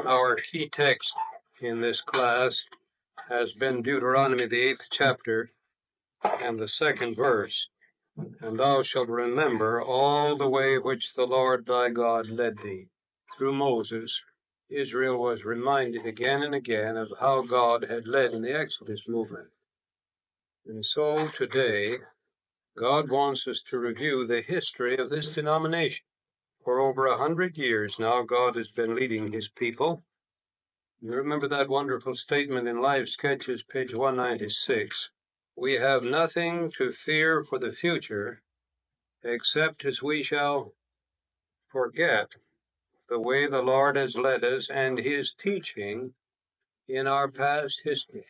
Our key text in this class has been Deuteronomy, the 8th chapter, and the 2nd verse. And thou shalt remember all the way which the Lord thy God led thee. Through Moses, Israel was reminded again and again of how God had led in the Exodus movement. And so today, God wants us to review the history of this denomination. For over 100 years now, God has been leading his people. You remember that wonderful statement in Life Sketches, page 196. We have nothing to fear for the future, except as we shall forget the way the Lord has led us and his teaching in our past history.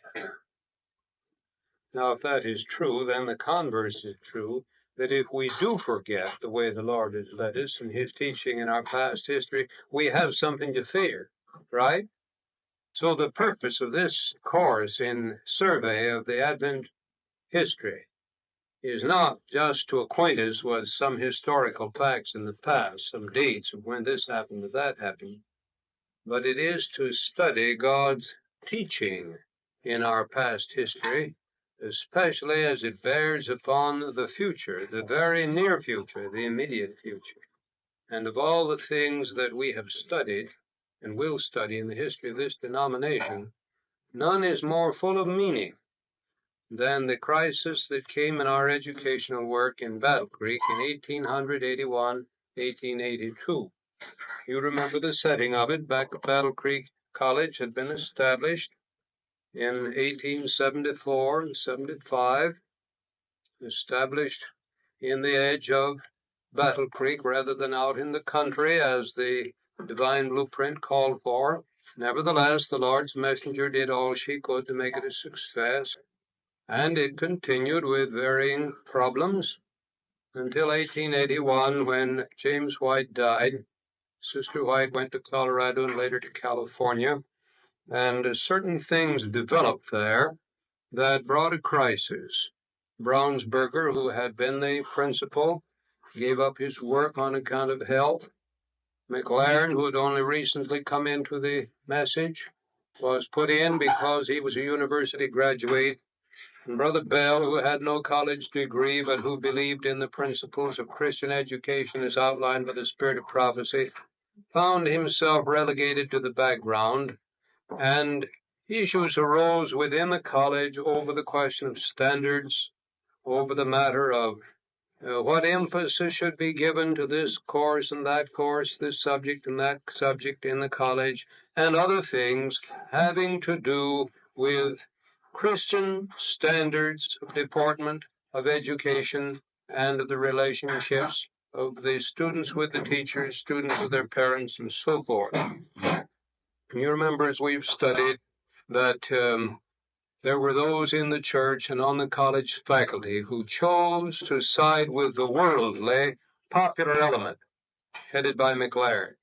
Now, if that is true, then the converse is true, that if we do forget the way the Lord has led us and his teaching in our past history, we have something to fear, right? So the purpose of this course in survey of the Advent history is not just to acquaint us with some historical facts in the past, some dates of when this happened or that happened, but it is to study God's teaching in our past history, especially as it bears upon the future, the very near future, the immediate future. And of all the things that we have studied and will study in the history of this denomination, none is more full of meaning than the crisis that came in our educational work in Battle Creek in 1881, 1882. You remember the setting of it. Back at Battle Creek College had been established in 1874 and 75, established in the edge of Battle Creek rather than out in the country as the divine blueprint called for. Nevertheless, the Lord's messenger did all she could to make it a success, and it continued with varying problems until 1881 when James White died. Sister White went to Colorado and later to California, and certain things developed there that brought a crisis. Brownsberger, who had been the principal, gave up his work on account of health. McLaren, who had only recently come into the message, was put in because he was a university graduate. And Brother Bell, who had no college degree but who believed in the principles of Christian education as outlined by the Spirit of prophecy, found himself relegated to the background, and issues arose within the college over the question of standards, over the matter of what emphasis should be given to this course and that course, this subject and that subject in the college, and other things having to do with Christian standards of deportment, of education, and of the relationships of the students with the teachers, students with their parents, and so forth. You remember, as we've studied, that there were those in the church and on the college faculty who chose to side with the worldly popular element headed by McLaren.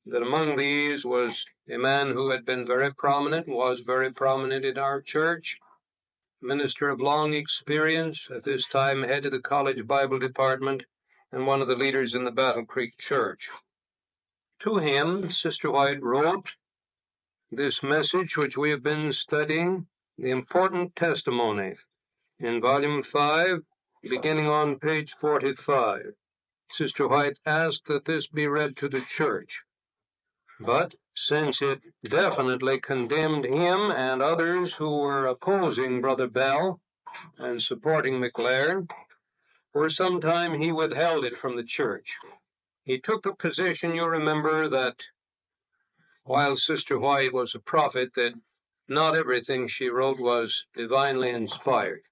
That among these was a man who had been very prominent, was very prominent in our church, minister of long experience, at this time head of the college Bible department, and one of the leaders in the Battle Creek Church. To him, Sister White wrote this message which we have been studying, The Important Testimony, in Volume 5, beginning on page 45. Sister White asked that this be read to the church. But since it definitely condemned him and others who were opposing Brother Bell and supporting McLaren, for some time he withheld it from the church. He took the position, you remember, that while Sister White was a prophet, that not everything she wrote was divinely inspired.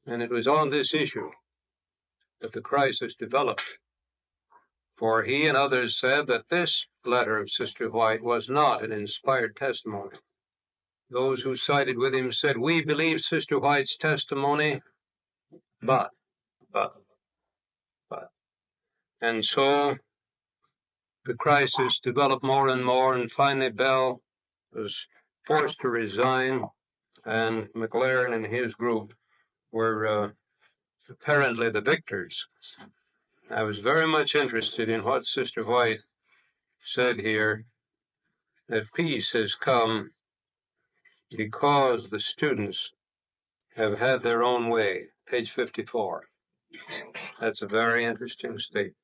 And it was on this issue that the crisis developed. For he and others said that this letter of Sister White was not an inspired testimony. Those who sided with him said, we believe Sister White's testimony, but. And so the crisis developed more and more, and finally Bell was forced to resign, and McLaren and his group were apparently the victors. I was very much interested in what Sister White said here that peace has come because the students have had their own way. Page 54. That's a very interesting statement.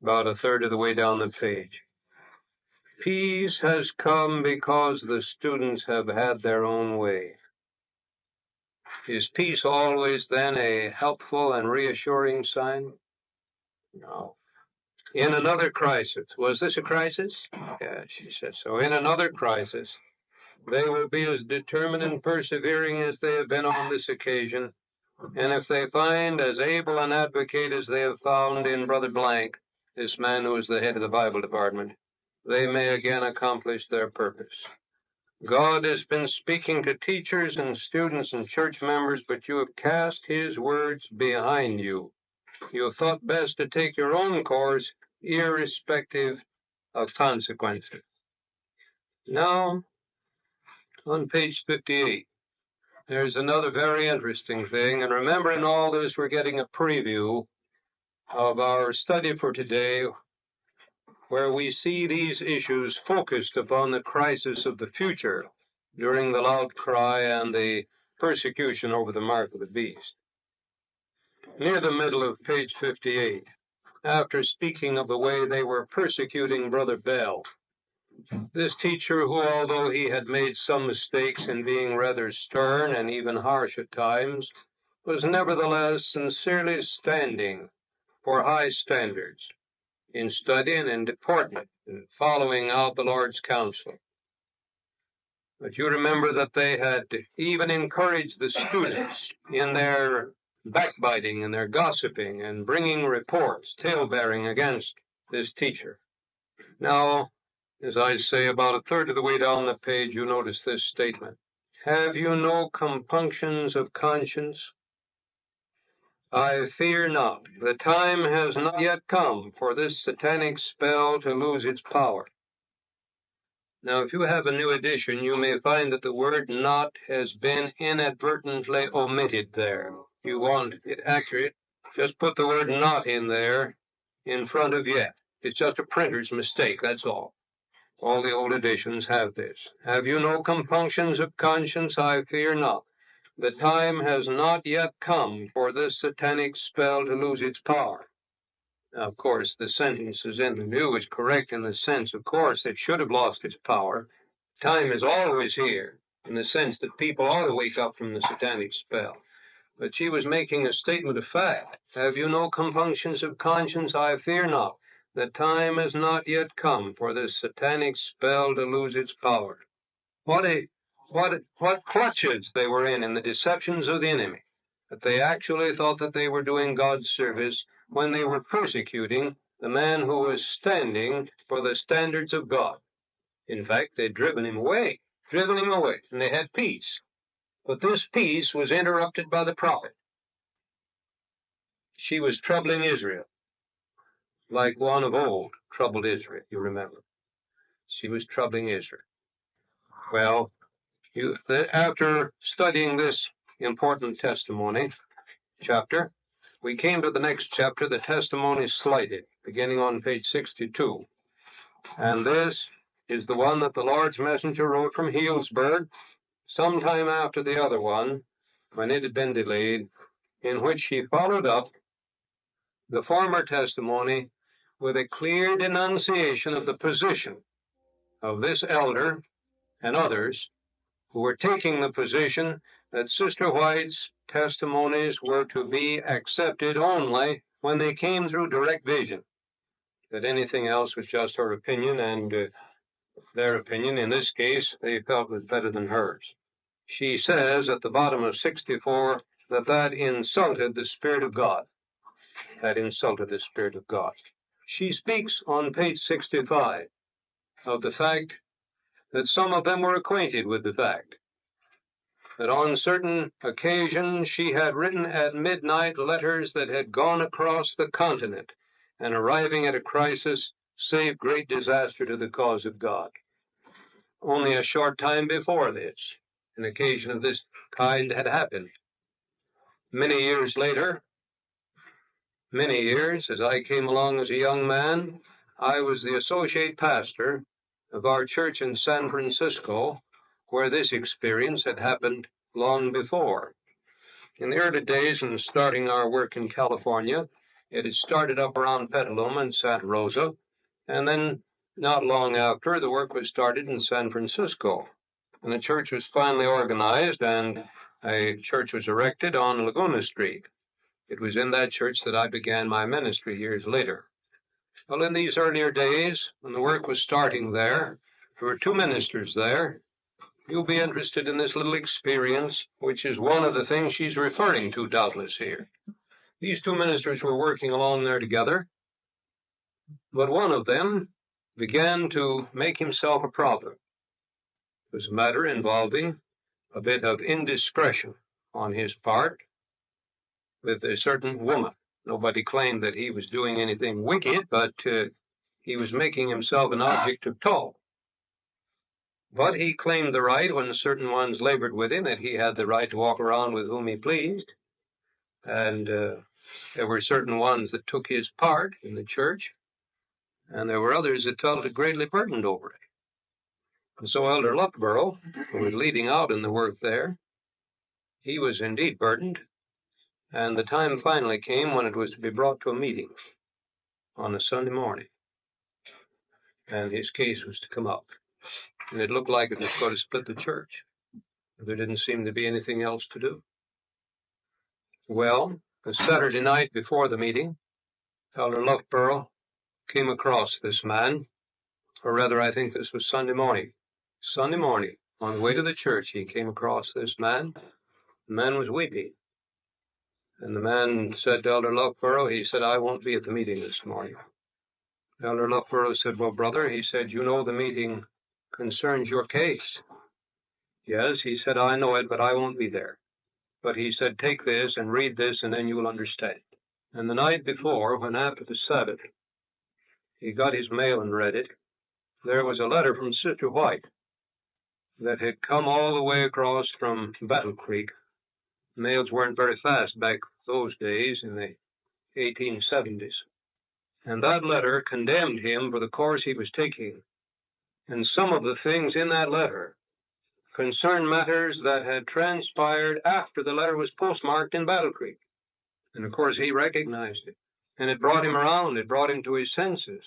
About a third of the way down the page. Peace has come because the students have had their own way. Is peace always then a helpful and reassuring sign? No. In another crisis. Was this a crisis? Yeah, she said so. In another crisis, they will be as determined and persevering as they have been on this occasion. And if they find as able an advocate as they have found in Brother Blank, this man who is the head of the Bible department, they may again accomplish their purpose. God has been speaking to teachers and students and church members, but you have cast his words behind you. You have thought best to take your own course, irrespective of consequences. Now, on page 58, there's another very interesting thing. And remember, in all this, we're getting a preview of our study for today, where we see these issues focused upon the crisis of the future during the loud cry and the persecution over the mark of the beast. Near the middle of page 58, after speaking of the way they were persecuting Brother Bell, this teacher, who, although he had made some mistakes in being rather stern and even harsh at times, was nevertheless sincerely standing for high standards in study and in deportment and following out the Lord's counsel. But you remember that they had even encouraged the students in their backbiting and their gossiping and bringing reports, tale-bearing against this teacher. Now, as I say, about a third of the way down the page, you notice this statement. Have you no compunctions of conscience? I fear not. The time has not yet come for this satanic spell to lose its power. Now, if you have a new edition, you may find that the word not has been inadvertently omitted there. If you want it accurate, just put the word not in there in front of yet. It's just a printer's mistake, that's all. All the old editions have this. Have you no compunctions of conscience? I fear not. The time has not yet come for this satanic spell to lose its power. Now, of course, the sentences in the New is correct in the sense, of course, it should have lost its power. Time is always here, in the sense that people ought to wake up from the satanic spell. But she was making a statement of fact. Have you no compunctions of conscience? I fear not. The time has not yet come for this satanic spell to lose its power. What clutches they were in the deceptions of the enemy, that they actually thought that they were doing God's service when they were persecuting the man who was standing for the standards of God. In fact, they'd driven him away, and they had peace. But this peace was interrupted by the prophet. She was troubling Israel, like one of old troubled Israel, you remember. She was troubling Israel. Well, after studying this important testimony chapter, we came to the next chapter, the testimony slighted, beginning on page 62. And this is the one that the Lord's messenger wrote from Healdsburg, sometime after the other one, when it had been delayed, in which he followed up the former testimony with a clear denunciation of the position of this elder and others who were taking the position that Sister White's testimonies were to be accepted only when they came through direct vision, that anything else was just her opinion, and their opinion, in this case, they felt was better than hers. She says at the bottom of 64 that insulted the Spirit of God. That insulted the Spirit of God. She speaks on page 65 of the fact that some of them were acquainted with the fact that on certain occasions she had written at midnight letters that had gone across the continent and, arriving at a crisis, saved great disaster to the cause of God. Only a short time before this, an occasion of this kind had happened. Many years later, as I came along as a young man, I was the associate pastor of our church in San Francisco, where this experience had happened long before. In the early days in starting our work in California, it had started up around Petaluma and Santa Rosa, and then not long after, the work was started in San Francisco. And the church was finally organized, and a church was erected on Laguna Street. It was in that church that I began my ministry years later. Well, in these earlier days, when the work was starting there were two ministers there. You'll be interested in this little experience, which is one of the things she's referring to, doubtless, here. These two ministers were working along there together, but one of them began to make himself a problem. It was a matter involving a bit of indiscretion on his part with a certain woman. Nobody claimed that he was doing anything wicked, but he was making himself an object of talk. But he claimed the right, when certain ones labored with him, that he had the right to walk around with whom he pleased. And there were certain ones that took his part in the church, and there were others that felt greatly burdened over it. And so Elder Loughborough, who was leading out in the work there, he was indeed burdened, and the time finally came when it was to be brought to a meeting on a Sunday morning, and his case was to come up. And it looked like it was going to split the church. There didn't seem to be anything else to do. Well, the Saturday night before the meeting, Elder Loughborough came across this man, or rather I think this was Sunday morning. Sunday morning, on the way to the church, he came across this man. The man was weeping. And the man said to Elder Loughborough, he said, "I won't be at the meeting this morning." Elder Loughborough said, "Well, brother," he said, "you know the meeting concerns your case." "Yes," he said, "I know it, but I won't be there." But he said, "Take this and read this, and then you will understand." And the night before, when after the Sabbath, he got his mail and read it, there was a letter from Sister White that had come all the way across from Battle Creek. Mails weren't very fast back those days in the 1870s. And that letter condemned him for the course he was taking. And some of the things in that letter concerned matters that had transpired after the letter was postmarked in Battle Creek. And of course he recognized it. And it brought him around. It brought him to his senses.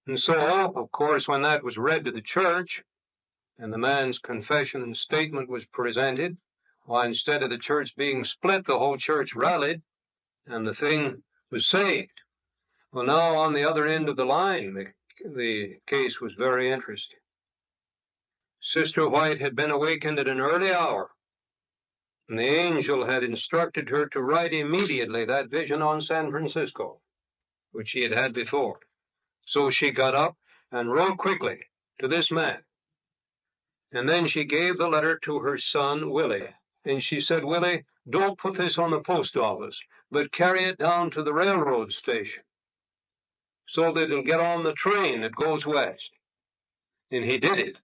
And so, of course, when that was read to the church, and the man's confession and statement was presented, why, instead of the church being split, the whole church rallied, and the thing was saved. Well, now on the other end of the line, the case was very interesting. Sister White had been awakened at an early hour, and the angel had instructed her to write immediately that vision on San Francisco, which she had had before. So she got up and wrote quickly to this man. And then she gave the letter to her son, Willie. And she said, "Willie, don't put this on the post office, but carry it down to the railroad station so that it'll get on the train that goes west." And he did it.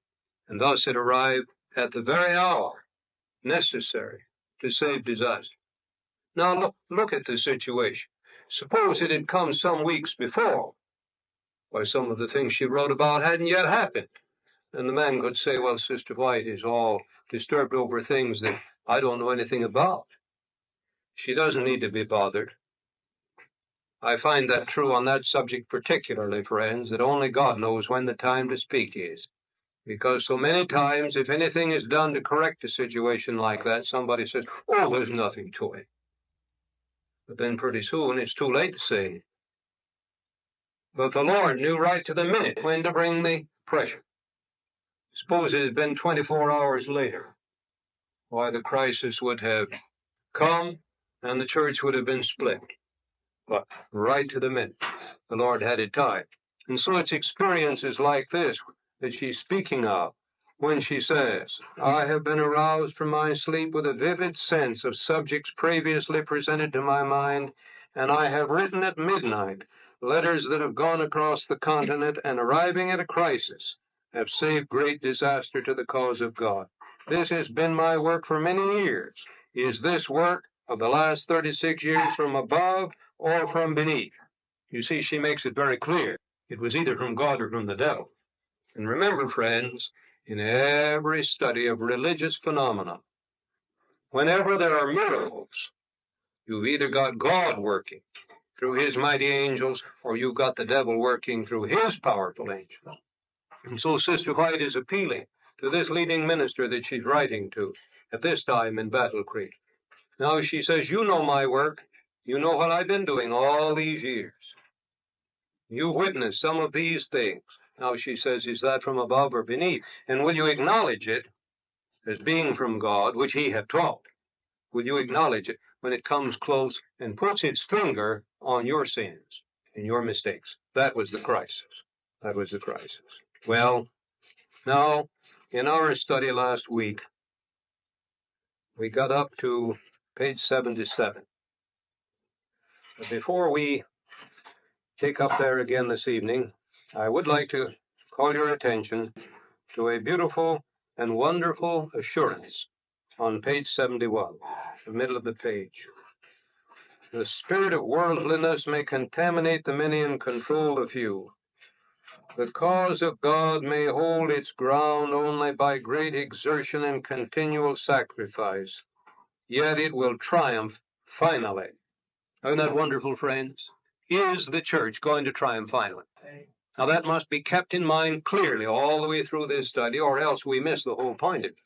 And thus it arrived at the very hour necessary to save disaster. Now look at the situation. Suppose it had come some weeks before. Why, some of the things she wrote about hadn't yet happened. And the man could say, "Well, Sister White is all disturbed over things that I don't know anything about." She doesn't need to be bothered. I find that true on that subject particularly, friends, that only God knows when the time to speak is. Because so many times, if anything is done to correct a situation like that, somebody says, "Oh, there's nothing to it." But then pretty soon it's too late to say. But the Lord knew right to the minute when to bring the pressure. Suppose it had been 24 hours later. Why, the crisis would have come and the church would have been split. But right to the minute, the Lord had it tied. And so it's experiences like this that she's speaking of when she says, "I have been aroused from my sleep with a vivid sense of subjects previously presented to my mind, and I have written at midnight letters that have gone across the continent and, arriving at a crisis, have saved great disaster to the cause of God. This has been my work for many years. Is this work of the last 36 years from above or from beneath?" You see, she makes it very clear. It was either from God or from the devil. And remember, friends, in every study of religious phenomena, whenever there are miracles, you've either got God working through his mighty angels, or you've got the devil working through his powerful angels. And so Sister White is appealing to this leading minister that she's writing to at this time in Battle Creek. Now she says, you know my work. You know what I've been doing all these years. You've witnessed some of these things. Now she says, is that from above or beneath? And will you acknowledge it as being from God, which he had taught? Will you acknowledge it when it comes close and puts its finger on your sins and your mistakes? That was the crisis. That was the crisis. Well, now, in our study last week, we got up to page 77. But before we take up there again this evening, I would like to call your attention to a beautiful and wonderful assurance on page 71, the middle of the page. The spirit of worldliness may contaminate the many and control the few. The cause of God may hold its ground only by great exertion and continual sacrifice, yet it will triumph finally. Isn't that wonderful, friends? Is the church going to triumph finally? Now that must be kept in mind clearly all the way through this study, or else we miss the whole point of it.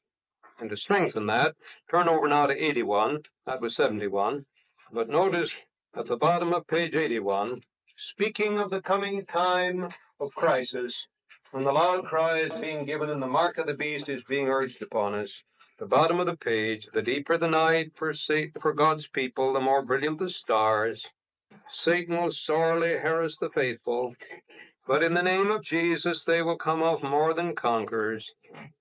And to strengthen that, turn over now to 81. That was 71. But notice at the bottom of page 81, speaking of the coming time of crisis, when the loud cry is being given and the mark of the beast is being urged upon us, the bottom of the page, the deeper the night for God's people, the more brilliant the stars. Satan will sorely harass the faithful, but in the name of Jesus they will come off more than conquerors.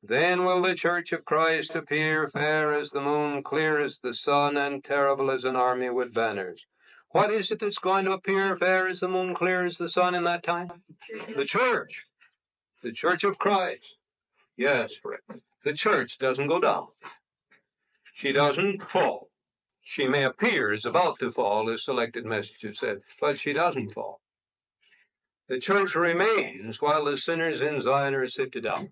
Then will the church of Christ appear, fair as the moon, clear as the sun, and terrible as an army with banners. What is it that's going to appear fair as the moon, clear as the sun in that time? The church. The church of Christ. Yes, friend. The church doesn't go down. She doesn't fall. She may appear as about to fall, as selected messages said, but she doesn't fall. The church remains while the sinners in Zion are sifted out.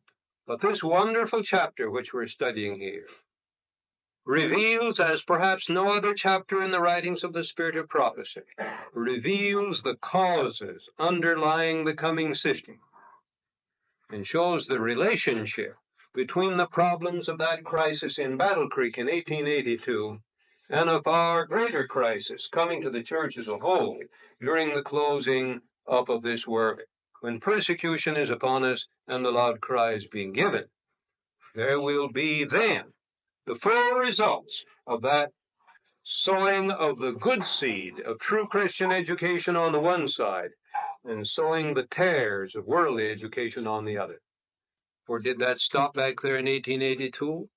But this wonderful chapter which we're studying here reveals, as perhaps no other chapter in the writings of the Spirit of prophecy, reveals the causes underlying the coming sifting and shows the relationship between the problems of that crisis in Battle Creek in 1882 and of our greater crisis coming to the church as a whole during the closing up of this work, when persecution is upon us and the loud cry is being given. There will be then the full results of that sowing of the good seed of true Christian education on the one side and sowing the tares of worldly education on the other. Or did that stop back there in 1882?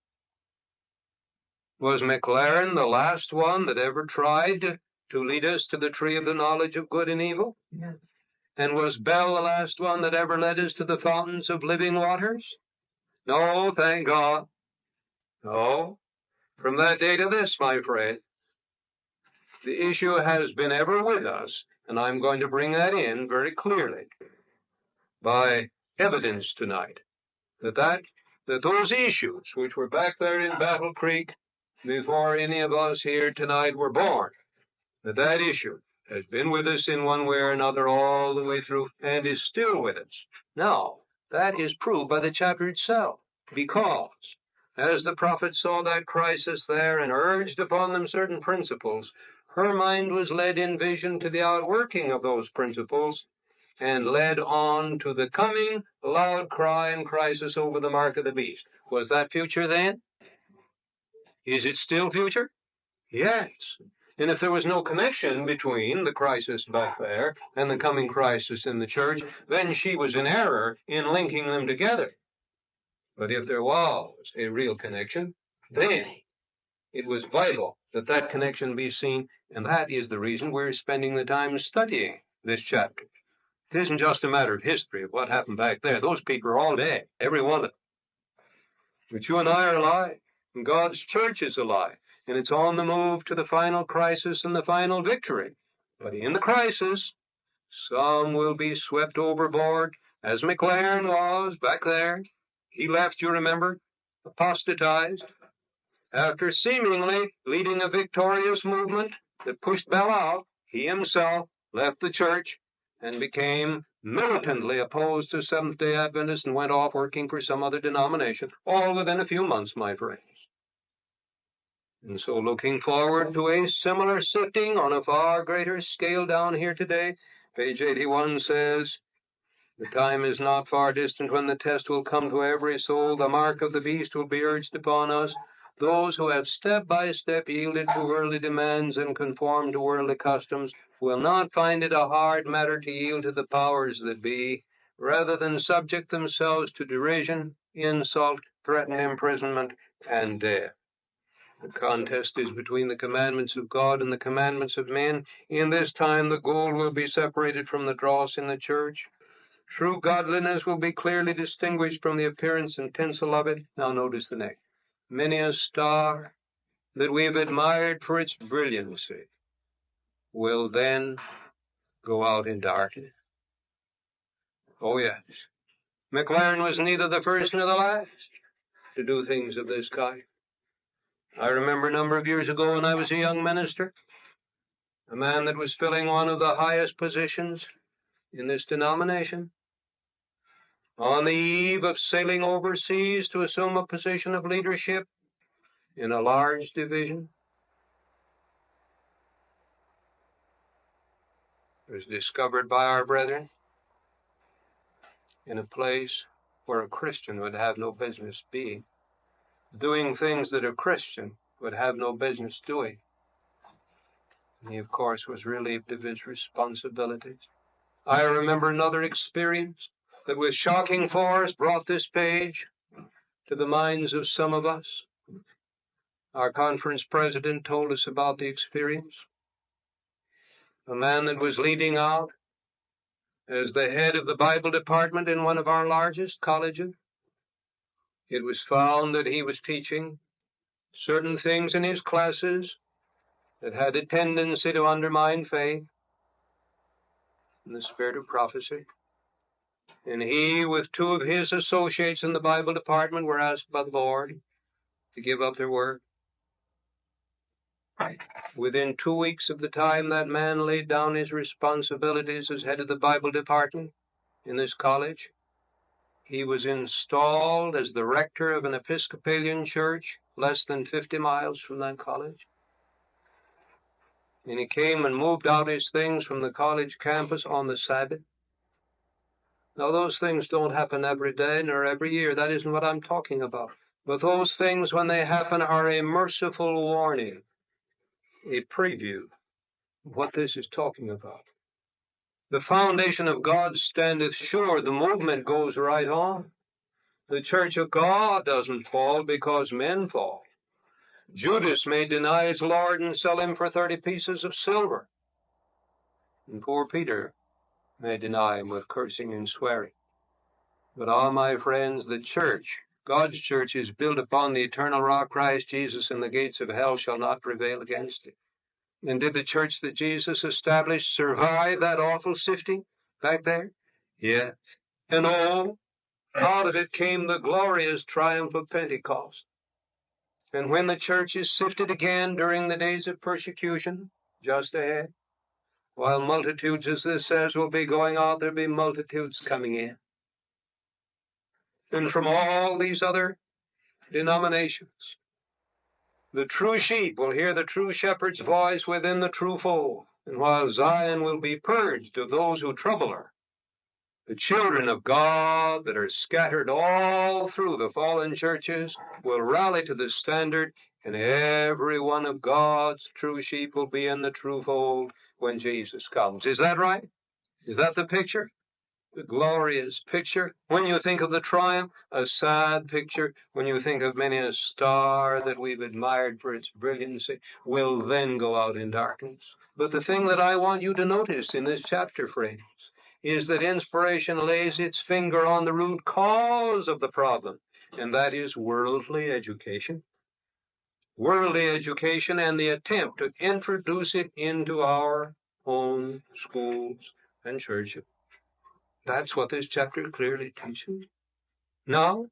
Was McLaren the last one that ever tried to lead us to the tree of the knowledge of good and evil? Yeah. And was Bell the last one that ever led us to the fountains of living waters? No, thank God. No. From that day to this, my friend, the issue has been ever with us, and I'm going to bring that in very clearly by evidence tonight, that those issues which were back there in Battle Creek before any of us here tonight were born, that issue has been with us in one way or another all the way through and is still with us. Now, that is proved by the chapter itself, because as the prophet saw that crisis there and urged upon them certain principles, her mind was led in vision to the outworking of those principles and led on to the coming loud cry and crisis over the mark of the beast. Was that future then? Is it still future? Yes. And if there was no connection between the crisis back there and the coming crisis in the church, then she was in error in linking them together. But if there was a real connection, then it was vital that that connection be seen, and that is the reason we're spending the time studying this chapter. It isn't just a matter of history of what happened back there. Those people are all dead, every one of them. But you and I are alive, and God's church is alive, and it's on the move to the final crisis and the final victory. But in the crisis, some will be swept overboard, as McLaren was back there. He left, you remember, apostatized, after seemingly leading a victorious movement that pushed Bell out. He himself left the church and became militantly opposed to Seventh-day Adventists and went off working for some other denomination, all within a few months, my friends. And so looking forward to a similar sifting on a far greater scale down here today, page 81 says, the time is not far distant when the test will come to every soul. The mark of the beast will be urged upon us. Those who have step by step yielded to worldly demands and conformed to worldly customs will not find it a hard matter to yield to the powers that be, rather than subject themselves to derision, insult, threatened imprisonment, and death. The contest is between the commandments of God and the commandments of men. In this time, the gold will be separated from the dross in the church. True godliness will be clearly distinguished from the appearance and tinsel of it. Now notice the next. Many a star that we have admired for its brilliancy will then go out in darkness. Oh, yes. McLaren was neither the first nor the last to do things of this kind. I remember a number of years ago when I was a young minister, a man that was filling one of the highest positions in this denomination, on the eve of sailing overseas to assume a position of leadership in a large division, was discovered by our brethren in a place where a Christian would have no business being, doing things that a Christian would have no business doing. And he, of course, was relieved of his responsibilities. I remember another experience that with shocking force brought this page to the minds of some of us. Our conference president told us about the experience. A man that was leading out as the head of the Bible department in one of our largest colleges. It was found that he was teaching certain things in his classes that had a tendency to undermine faith and the spirit of prophecy. And he, with two of his associates in the Bible department, were asked by the board to give up their work. Within 2 weeks of the time that man laid down his responsibilities as head of the Bible department in this college, he was installed as the rector of an Episcopalian church less than 50 miles from that college. And he came and moved out his things from the college campus on the Sabbath. Now, those things don't happen every day nor every year. That isn't what I'm talking about. But those things, when they happen, are a merciful warning, a preview of what this is talking about. The foundation of God standeth sure. The movement goes right on. The church of God doesn't fall because men fall. Judas may deny his Lord and sell him for 30 pieces of silver. And poor Peter may deny him with cursing and swearing. But my friends, the church, God's church, is built upon the eternal rock, Christ Jesus, and the gates of hell shall not prevail against it. And did the church that Jesus established survive that awful sifting back there? Yes. And out of it came the glorious triumph of Pentecost. And when the church is sifted again during the days of persecution, just ahead, while multitudes, as this says, will be going out, there'll be multitudes coming in. And from all these other denominations, the true sheep will hear the true shepherd's voice within the true fold. And while Zion will be purged of those who trouble her, the children of God that are scattered all through the fallen churches will rally to the standard, and every one of God's true sheep will be in the true fold when Jesus comes. Is that right? Is that the picture? The glorious picture. When you think of the triumph, a sad picture. When you think of many a star that we've admired for its brilliancy, will then go out in darkness. But the thing that I want you to notice in this chapter, friends, is that inspiration lays its finger on the root cause of the problem, and that is worldly education. Worldly education and the attempt to introduce it into our own schools and churches. That's what this chapter clearly teaches. Now,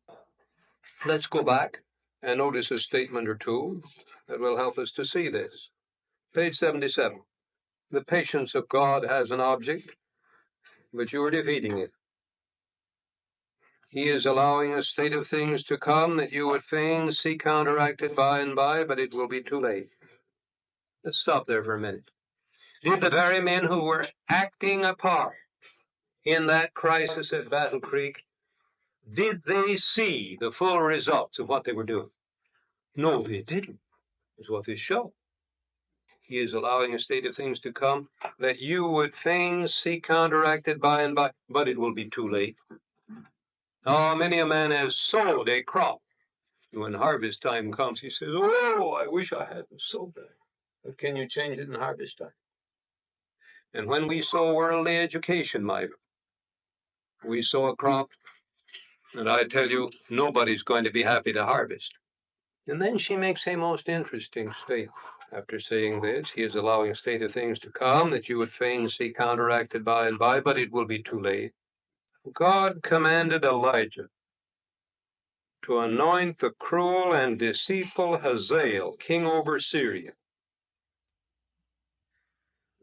let's go back and notice a statement or two that will help us to see this. Page 77. The patience of God has an object, but you are defeating it. He is allowing a state of things to come that you would fain see counteracted by and by, but it will be too late. Let's stop there for a minute. Did the very men who were acting a part in that crisis at Battle Creek, did they see the full results of what they were doing? No, they didn't, is what this shows. He is allowing a state of things to come that you would fain see counteracted by and by, but it will be too late. Oh, many a man has sowed a crop. When harvest time comes, he says, oh, I wish I hadn't sowed that. But can you change it in harvest time? And when we sow worldly education, we sow a crop, and I tell you, nobody's going to be happy to harvest. And then she makes a most interesting statement. After saying this, he is allowing a state of things to come that you would fain see counteracted by and by, but it will be too late. God commanded Elijah to anoint the cruel and deceitful Hazael, king over Syria,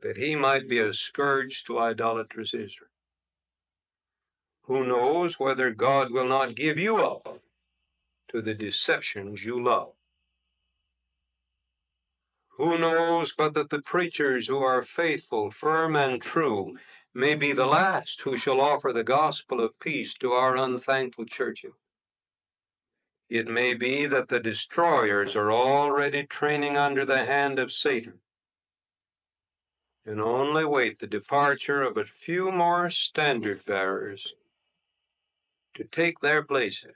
that he might be a scourge to idolatrous Israel. Who knows whether God will not give you up to the deceptions you love? Who knows but that the preachers who are faithful, firm, and true may be the last who shall offer the gospel of peace to our unthankful churches? It may be that the destroyers are already training under the hand of Satan and only wait the departure of a few more standard bearers to take their places,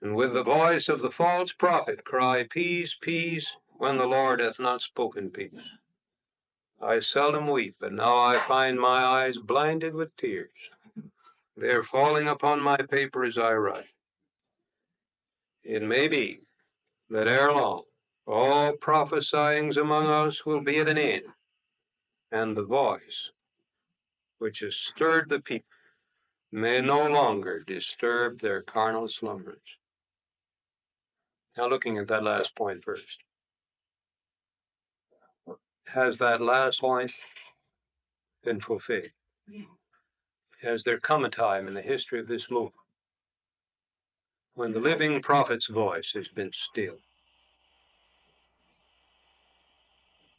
and with the voice of the false prophet cry, peace, peace, when the Lord hath not spoken peace. I seldom weep, but now I find my eyes blinded with tears. They are falling upon my paper as I write. It may be that ere long all prophesyings among us will be at an end, and the voice which has stirred the people may no longer disturb their carnal slumbers. Now looking at that last point first. Has that last point been fulfilled? Has there come a time in the history of this movement when the living prophet's voice has been stilled?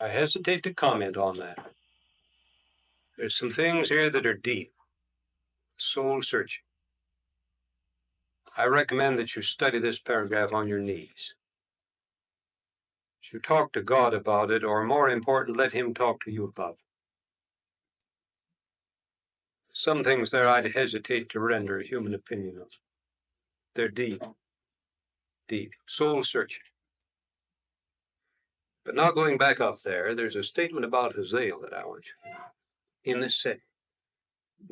I hesitate to comment on that. There's some things here that are deep, soul-searching. I recommend that you study this paragraph on your knees. You talk to God about it, or more important, let him talk to you about it. Some things there I'd hesitate to render a human opinion of. They're deep, soul-searching. But now going back up there, there's a statement about Hazael that I want you to know. In this setting,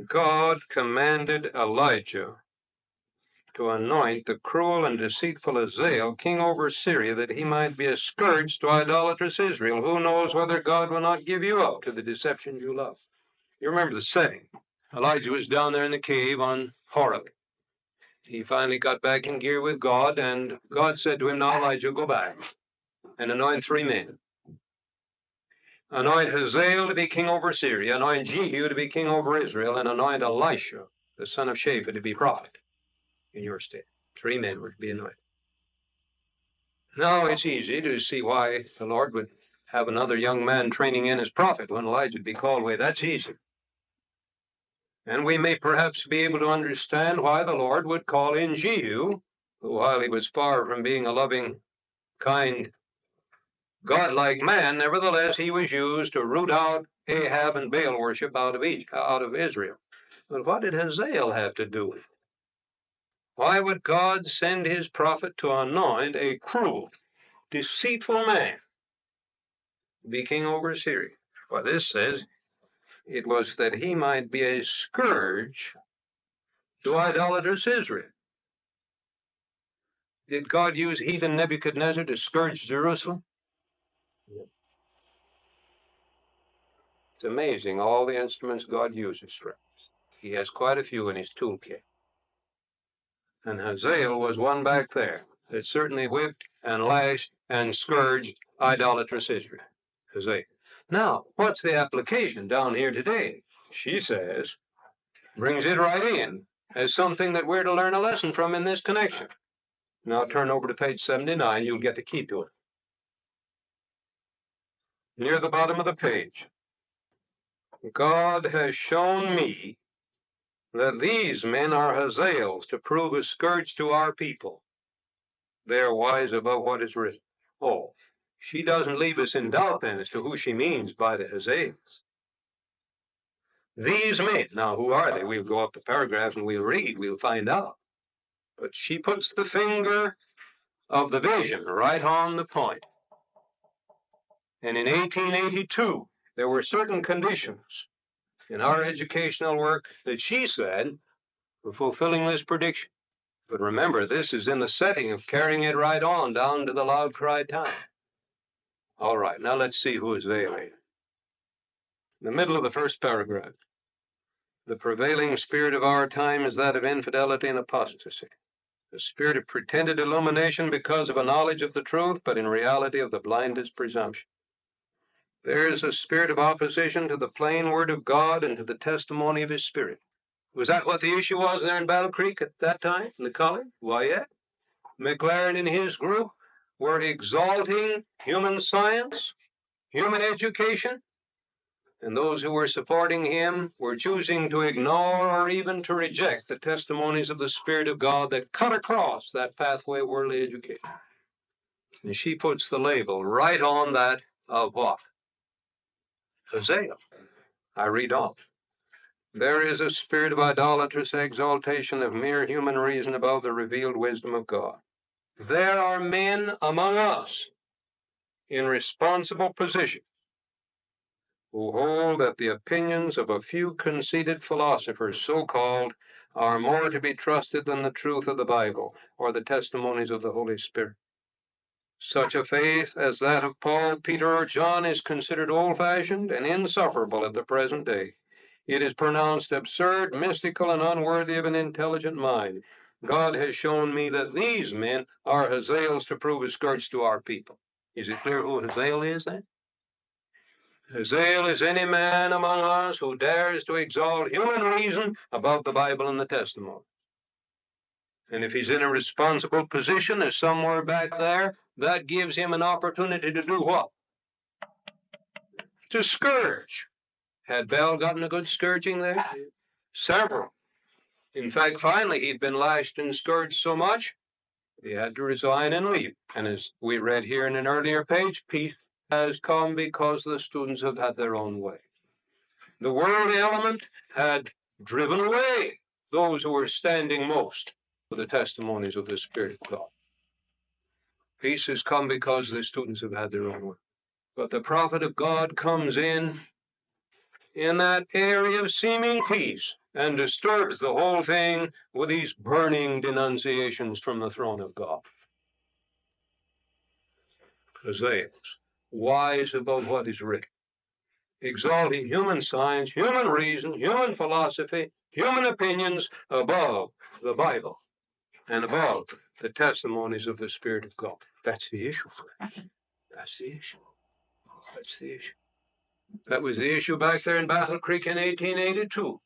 God commanded Elijah to anoint the cruel and deceitful Hazael, king over Syria, that he might be a scourge to idolatrous Israel. Who knows whether God will not give you up to the deception you love? You remember the setting. Elijah was down there in the cave on Horeb. He finally got back in gear with God, and God said to him, now, Elijah, go back and anoint 3 men. Anoint Hazael to be king over Syria, anoint Jehu to be king over Israel, and anoint Elisha, the son of Shaphat, to be prophet in your state. 3 men were to be anointed. Now, it's easy to see why the Lord would have another young man training in as prophet when Elijah would be called away. That's easy. And we may perhaps be able to understand why the Lord would call in Jehu, who, while he was far from being a loving, kind, godlike man, nevertheless he was used to root out Ahab and Baal worship out of Israel. But what did Hazael have to do with it? Why would God send his prophet to anoint a cruel, deceitful man to be king over Syria? Well, this says it was that he might be a scourge to idolatrous Israel. Did God use heathen Nebuchadnezzar to scourge Jerusalem? It's amazing all the instruments God uses for us. He has quite a few in his toolkit. And Hazael was one back there that certainly whipped and lashed and scourged idolatrous Israel. Hazael. Now, what's the application down here today? She says, brings it right in as something that we're to learn a lesson from in this connection. Now turn over to page 79. You'll get the key to it. Near the bottom of the page. God has shown me that these men are Hazaels to prove a scourge to our people. They are wise above what is written. Oh, she doesn't leave us in doubt then as to who she means by the Hazaels. These men, now who are they? We'll go up the paragraphs and we'll read, we'll find out. But she puts the finger of the vision right on the point. And in 1882, there were certain conditions in our educational work that she said were fulfilling this prediction. But remember, this is in the setting of carrying it right on down to the loud cry time. All right, now let's see who is they. In the middle of the first paragraph, the prevailing spirit of our time is that of infidelity and apostasy. A spirit of pretended illumination because of a knowledge of the truth, but in reality of the blindest presumption. There is a spirit of opposition to the plain word of God and to the testimony of his Spirit. Was that what the issue was there in Battle Creek at that time, in the college? Why, yeah. McLaren and his group were exalting human science, human education, and those who were supporting him were choosing to ignore or even to reject the testimonies of the Spirit of God that cut across that pathway of worldly education. And she puts the label right on that of what? Hazael. I read on. There is a spirit of idolatrous exaltation of mere human reason above the revealed wisdom of God. There are men among us in responsible positions who hold that the opinions of a few conceited philosophers, so-called, are more to be trusted than the truth of the Bible or the testimonies of the Holy Spirit. Such a faith as that of Paul, Peter, or John is considered old-fashioned and insufferable at the present day. It is pronounced absurd, mystical, and unworthy of an intelligent mind. God has shown me that these men are Hazaels to prove a scourge to our people. Is it clear who Hazael is then? Hazael is any man among us who dares to exalt human reason above the Bible and the testimony. And if he's in a responsible position, as somewhere back there, that gives him an opportunity to do what? To scourge. Had Bell gotten a good scourging there? Several. In fact, finally, he'd been lashed and scourged so much, he had to resign and leave. And as we read here in an earlier page, peace has come because the students have had their own way. The worldly element had driven away those who were standing most for the testimonies of the Spirit of God. Peace has come because the students have had their own way. But the prophet of God comes in that area of seeming peace and disturbs the whole thing with these burning denunciations from the throne of God. Hazaels, wise about what is written, exalting human science, human reason, human philosophy, human opinions above the Bible and above the testimonies of the Spirit of God. That's the issue, friends. That's the issue. That's the issue. That was the issue back there in Battle Creek in 1882.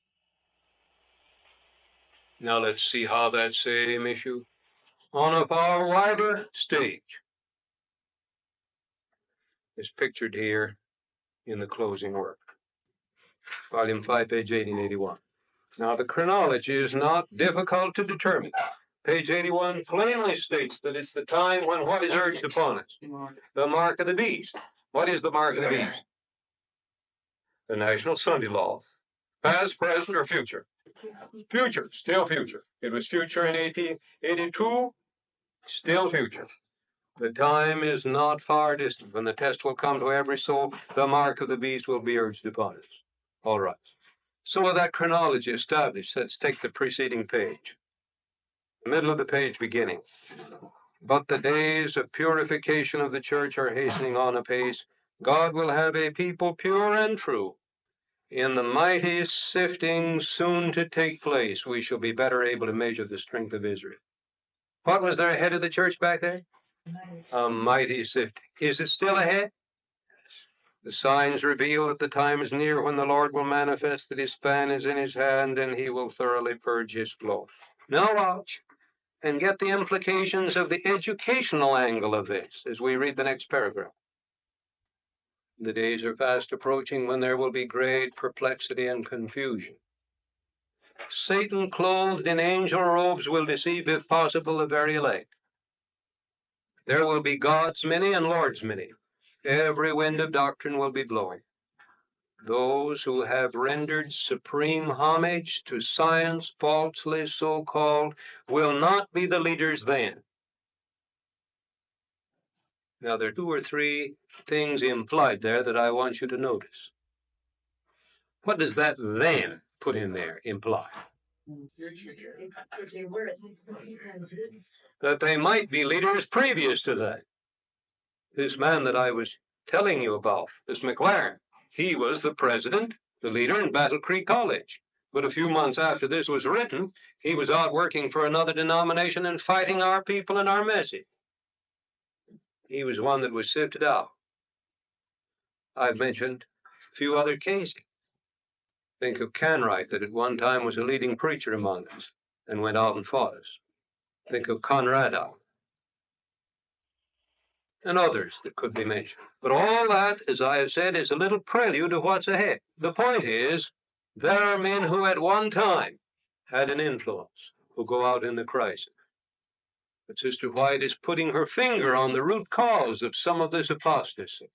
Now let's see how that same issue on a far wider stage is pictured here in the closing work. Volume 5, page 1881. Now the chronology is not difficult to determine. Page 81 plainly states that it's the time when what is urged upon us? The mark of the beast. What is the mark of the beast? The National Sunday Law. Past, present, or future? Future, still future. It was future in 1882, still future. The time is not far distant when the test will come to every soul. The mark of the beast will be urged upon us. All right. So with that chronology established, let's take the preceding page. The middle of the page beginning. But the days of purification of the church are hastening on apace. God will have a people pure and true, In the mighty sifting soon to take place, we shall be better able to measure the strength of Israel. What was there ahead of the church back there? A mighty sifting. Is it still ahead? The signs reveal that the time is near when the Lord will manifest that his fan is in his hand and he will thoroughly purge his glory. Now watch and get the implications of the educational angle of this as we read the next paragraph. The days are fast approaching when there will be great perplexity and confusion. Satan, clothed in angel robes, will deceive, if possible, the very elect. There will be gods many and lords many. Every wind of doctrine will be blowing. Those who have rendered supreme homage to science, falsely so called, will not be the leaders then. Now, there are 2 or 3 things implied there that I want you to notice. What does that then put in there imply? That they might be leaders previous to that. This man that I was telling you about, this McLaren, he was the president, the leader in Battle Creek College. But a few months after this was written, he was out working for another denomination and fighting our people and our message. He was one that was sifted out. I've mentioned a few other cases. Think of Canright, that at one time was a leading preacher among us and went out and fought us. Think of Conrado and others that could be mentioned. But all that, as I have said, is a little prelude to what's ahead. The point is, there are men who at one time had an influence who go out in the crisis. But Sister White is putting her finger on the root cause of some of this apostasy.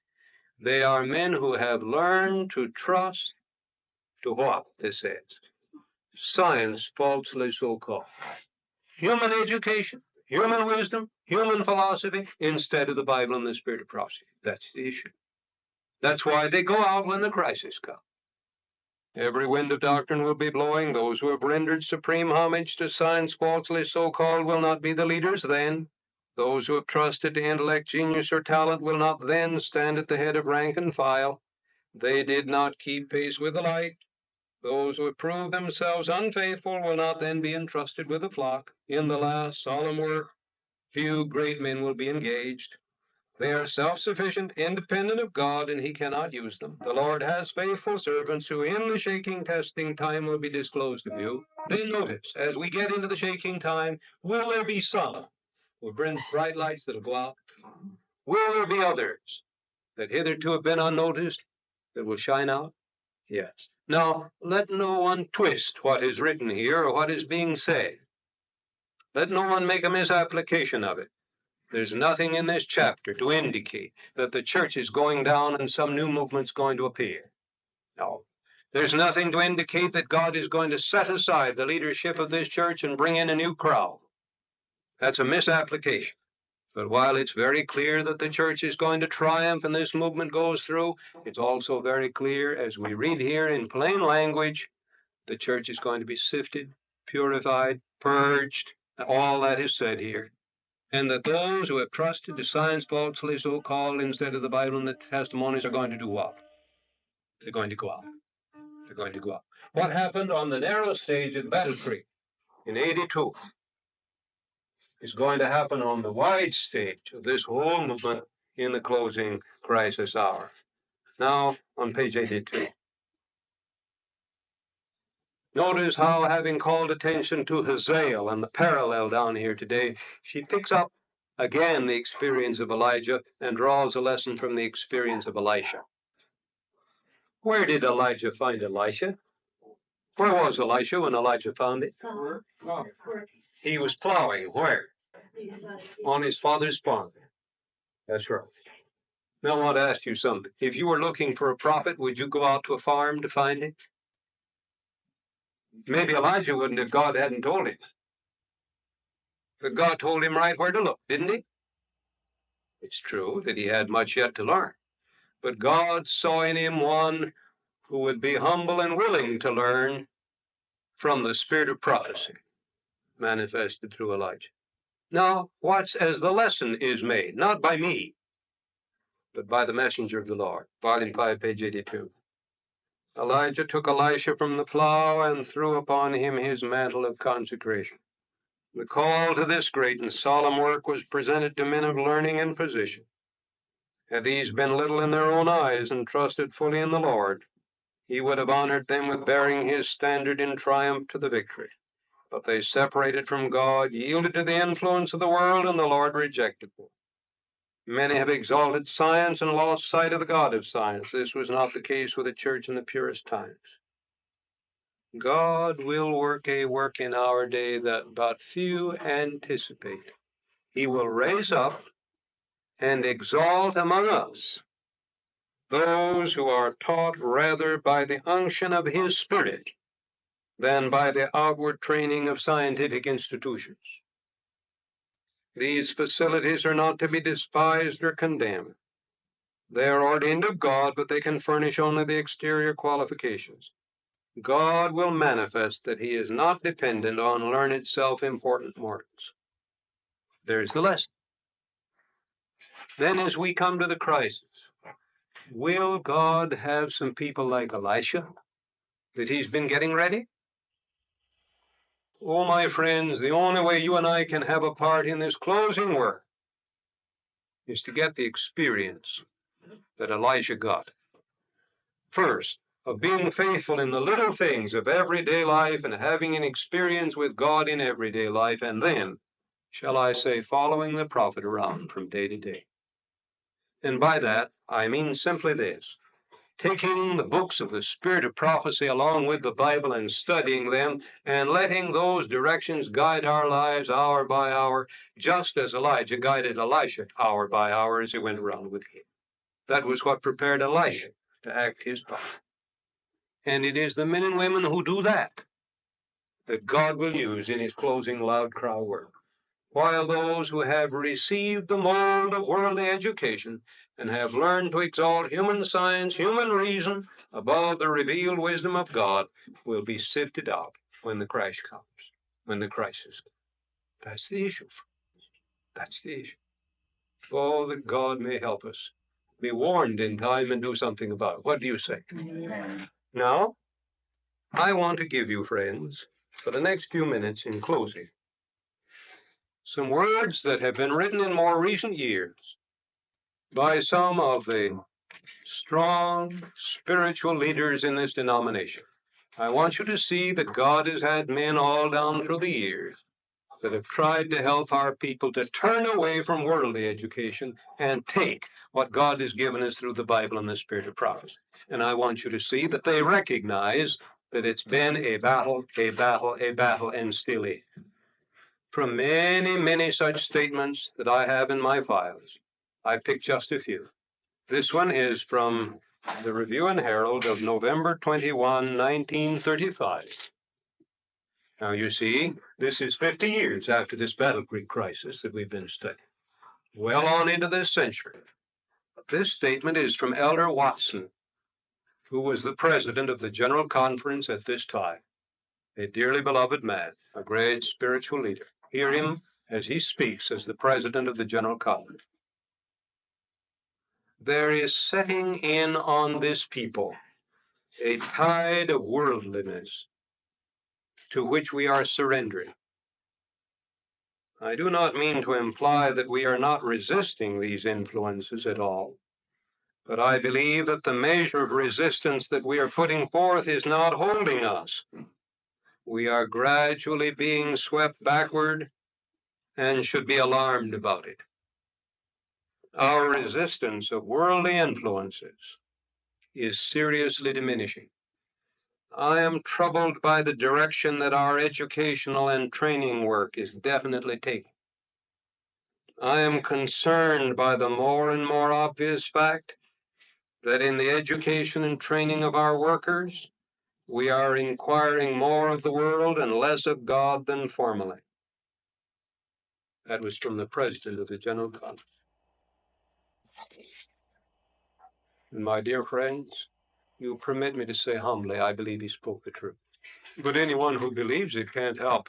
They are men who have learned to trust to what this says? Science, falsely so called. Human education, human wisdom, human philosophy, instead of the Bible and the spirit of prophecy. That's the issue. That's why they go out when the crisis comes. Every wind of doctrine will be blowing. Those who have rendered supreme homage to science, falsely so called, will not be the leaders then. Those who have trusted to intellect, genius, or talent will not then stand at the head of rank and file. They did not keep pace with the light. Those who have proved themselves unfaithful will not then be entrusted with the flock. In the last solemn work, few great men will be engaged. They are self-sufficient, independent of God, and he cannot use them. The Lord has faithful servants who in the shaking testing time will be disclosed to you. Then notice, as we get into the shaking time, will there be some who bring bright lights that will go out? Will there be others that hitherto have been unnoticed that will shine out? Yes. Now, let no one twist what is written here or what is being said. Let no one make a misapplication of it. There's nothing in this chapter to indicate that the church is going down and some new movement's going to appear. No. There's nothing to indicate that God is going to set aside the leadership of this church and bring in a new crowd. That's a misapplication. But while it's very clear that the church is going to triumph and this movement goes through, it's also very clear, as we read here in plain language, the church is going to be sifted, purified, purged, all that is said here. And that those who have trusted to science falsely so called instead of the Bible and the testimonies are going to do what? They're going to go out. They're going to go out. What happened on the narrow stage at Battle Creek in 82 is going to happen on the wide stage of this whole movement in the closing crisis hour. Now, on page 82. Notice how, having called attention to Hazael and the parallel down here today, she picks up again the experience of Elijah and draws a lesson from the experience of Elisha. Where did Elijah find Elisha? Where was Elisha when Elijah found it? He was plowing. Where? On his father's farm. That's right. Now I want to ask you something. If you were looking for a prophet, would you go out to a farm to find him? Maybe Elijah wouldn't if God hadn't told him. But God told him right where to look, didn't he? It's true that he had much yet to learn. But God saw in him one who would be humble and willing to learn from the spirit of prophecy manifested through Elijah. Now, watch as the lesson is made, not by me, but by the messenger of the Lord. Volume 5, page 82. Elijah took Elisha from the plow and threw upon him his mantle of consecration. The call to this great and solemn work was presented to men of learning and position. Had these been little in their own eyes and trusted fully in the Lord, he would have honored them with bearing his standard in triumph to the victory. But they separated from God, yielded to the influence of the world, and the Lord rejected them. Many have exalted science and lost sight of the God of science. This was not the case with the church in the purest times. God will work a work in our day that but few anticipate. He will raise up and exalt among us those who are taught rather by the unction of his Spirit than by the outward training of scientific institutions. These facilities are not to be despised or condemned. They are ordained of God, but they can furnish only the exterior qualifications. God will manifest that he is not dependent on learned, self-important mortals. There's the lesson. Then as we come to the crisis, will God have some people like Elisha that he's been getting ready? Oh, my friends, the only way you and I can have a part in this closing work is to get the experience that Elisha got. First, of being faithful in the little things of everyday life and having an experience with God in everyday life, and then, shall I say, following the prophet around from day to day. And by that, I mean simply this: taking the books of the Spirit of prophecy along with the Bible and studying them and letting those directions guide our lives hour by hour, just as Elijah guided Elisha hour by hour as he went around with him. That was what prepared Elisha to act his part. And it is the men and women who do that God will use in his closing loud cry work. While those who have received the mold of worldly education and have learned to exalt human science, human reason, above the revealed wisdom of God, will be sifted out when the crash comes, when the crisis comes. That's the issue. That's the issue. Oh, that God may help us be warned in time and do something about it. What do you say? Amen. Now, I want to give you, friends, for the next few minutes in closing, some words that have been written in more recent years by some of the strong spiritual leaders in this denomination. I want you to see that God has had men all down through the years that have tried to help our people to turn away from worldly education and take what God has given us through the Bible and the Spirit of prophecy. And I want you to see that they recognize that it's been a battle, and still is. From many, many such statements that I have in my files, I picked just a few. This one is from the Review and Herald of November 21, 1935. Now, you see, this is 50 years after this Battle Creek crisis that we've been studying, well on into this century. This statement is from Elder Watson, who was the president of the General Conference at this time, a dearly beloved man, a great spiritual leader. Hear him as he speaks as the president of the General Conference. There is setting in on this people a tide of worldliness to which we are surrendering. I do not mean to imply that we are not resisting these influences at all, but I believe that the measure of resistance that we are putting forth is not holding us. We are gradually being swept backward and should be alarmed about it. Our resistance of worldly influences is seriously diminishing. I am troubled by the direction that our educational and training work is definitely taking. I am concerned by the more and more obvious fact that in the education and training of our workers, we are inquiring more of the world and less of God than formerly. That was from the president of the General Conference. And my dear friends, you permit me to say humbly, I believe he spoke the truth. But anyone who believes it can't help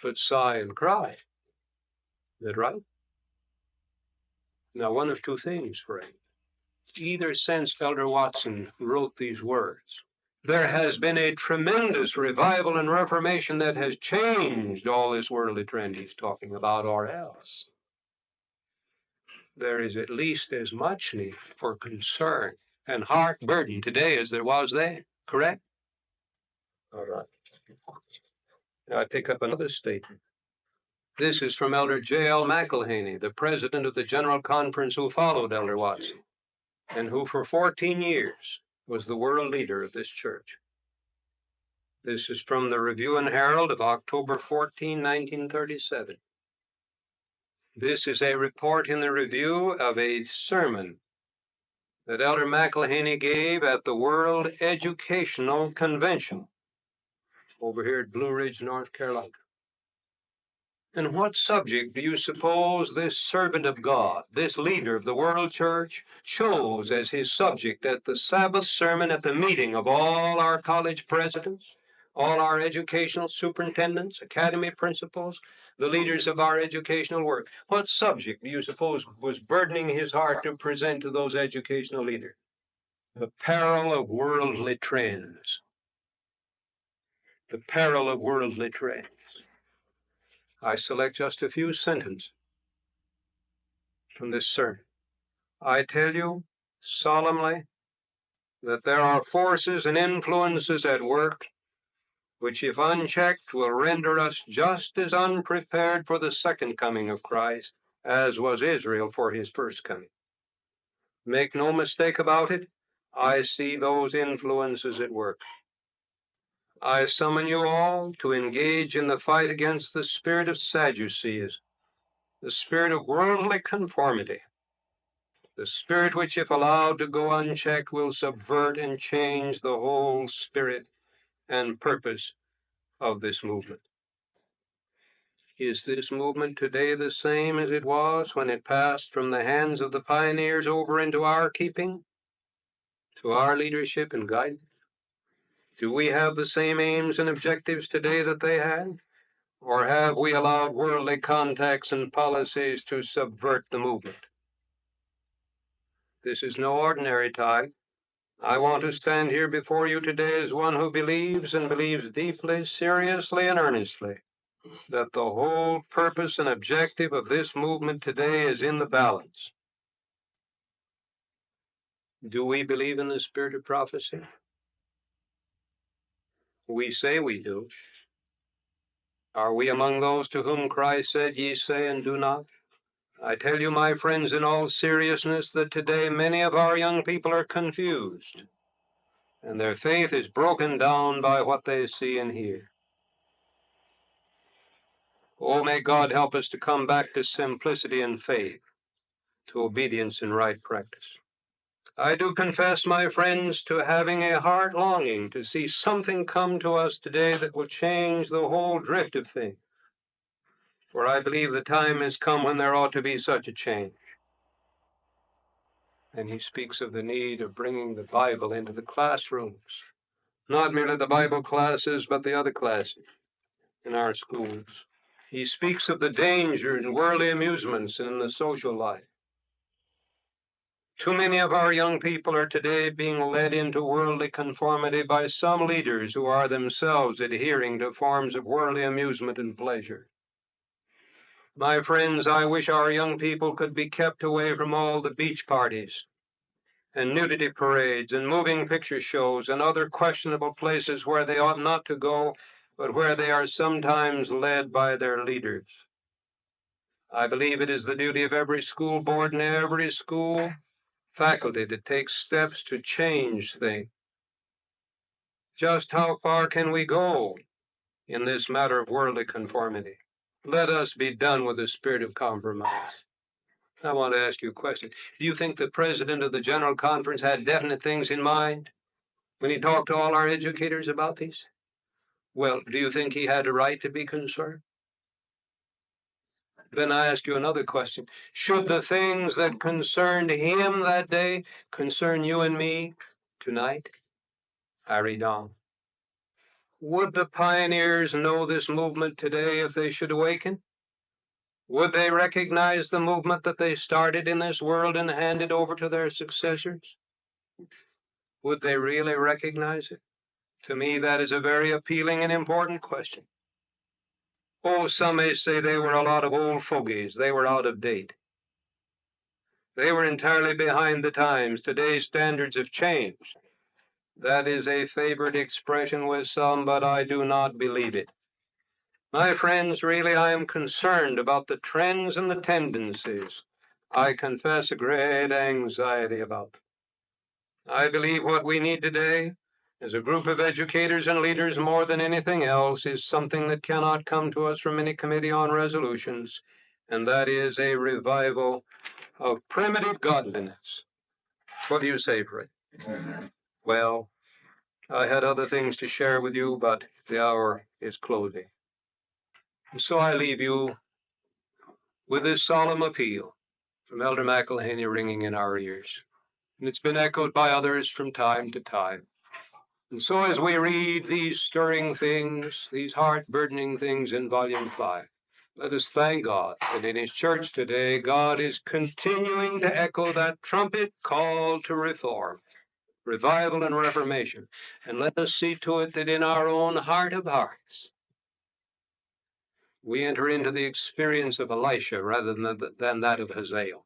but sigh and cry. Is that right? Now, one of two things, friend. Either since Elder Watson wrote these words, There has been a tremendous revival and reformation that has changed all this worldly trend he's talking about, or else there is at least as much need for concern and heart burden today as there was then. Correct? All right. Now I pick up another statement. This is from Elder J.L. McElhaney, the president of the General Conference who followed Elder Watson, and who for 14 years was the world leader of this church. This is from the Review and Herald of October 14, 1937. This is a report in the Review of a sermon that Elder McElhaney gave at the World Educational Convention over here at Blue Ridge, North Carolina. And what subject do you suppose this servant of God, this leader of the world church, chose as his subject at the Sabbath sermon at the meeting of all our college presidents, all our educational superintendents, academy principals, the leaders of our educational work? What subject do you suppose was burdening his heart to present to those educational leaders? The peril of worldly trends. The peril of worldly trends. I select just a few sentences from this sermon. I tell you solemnly that there are forces and influences at work which, if unchecked, will render us just as unprepared for the second coming of Christ as was Israel for his first coming. Make no mistake about it, I see those influences at work. I summon you all to engage in the fight against the spirit of Sadducees, the spirit of worldly conformity, the spirit which, if allowed to go unchecked, will subvert and change the whole spirit and purpose of this movement. Is this movement today the same as it was when it passed from the hands of the pioneers over into our keeping, to our leadership and guidance? Do we have the same aims and objectives today that they had? Or have we allowed worldly contacts and policies to subvert the movement? This is no ordinary time. I want to stand here before you today as one who believes, and believes deeply, seriously, and earnestly, that the whole purpose and objective of this movement today is in the balance. Do we believe in the spirit of prophecy? We say we do. Are we among those to whom Christ said, "Ye say and do not"? I tell you, my friends, in all seriousness, that today many of our young people are confused, and their faith is broken down by what they see and hear. Oh, may God help us to come back to simplicity and faith, to obedience and right practice. I do confess, my friends, to having a heart longing to see something come to us today that will change the whole drift of things. For I believe the time has come when there ought to be such a change. And he speaks of the need of bringing the Bible into the classrooms. Not merely the Bible classes, but the other classes in our schools. He speaks of the danger in worldly amusements and in the social life. Too many of our young people are today being led into worldly conformity by some leaders who are themselves adhering to forms of worldly amusement and pleasure. My friends, I wish our young people could be kept away from all the beach parties and nudity parades and moving picture shows and other questionable places where they ought not to go, but where they are sometimes led by their leaders. I believe it is the duty of every school board and every school faculty to take steps to change things. Just how far can we go in this matter of worldly conformity? Let us be done with the spirit of compromise. I want to ask you a question. Do you think the president of the General Conference had definite things in mind when he talked to all our educators about these? Well, do you think he had a right to be concerned? Then I ask you another question. Should the things that concerned him that day concern you and me tonight? I read on. Would the pioneers know this movement today if they should awaken? Would they recognize the movement that they started in this world and handed over to their successors? Would they really recognize it? To me, that is a very appealing and important question. Oh, some may say they were a lot of old fogies. They were out of date. They were entirely behind the times. Today's standards have changed. That is a favored expression with some, but I do not believe it. My friends, really, I am concerned about the trends and the tendencies. I confess a great anxiety about them. I believe what we need today, as a group of educators and leaders more than anything else, is something that cannot come to us from any committee on resolutions, and that is a revival of primitive godliness. What do you say, Fred? Well, I had other things to share with you, but the hour is closing. And so I leave you with this solemn appeal from Elder McElhaney ringing in our ears. And it's been echoed by others from time to time. And so as we read these stirring things, these heart-burdening things in Volume 5, let us thank God that in His church today, God is continuing to echo that trumpet call to reform, revival and reformation. And let us see to it that in our own heart of hearts, we enter into the experience of Elisha rather than that of Avail.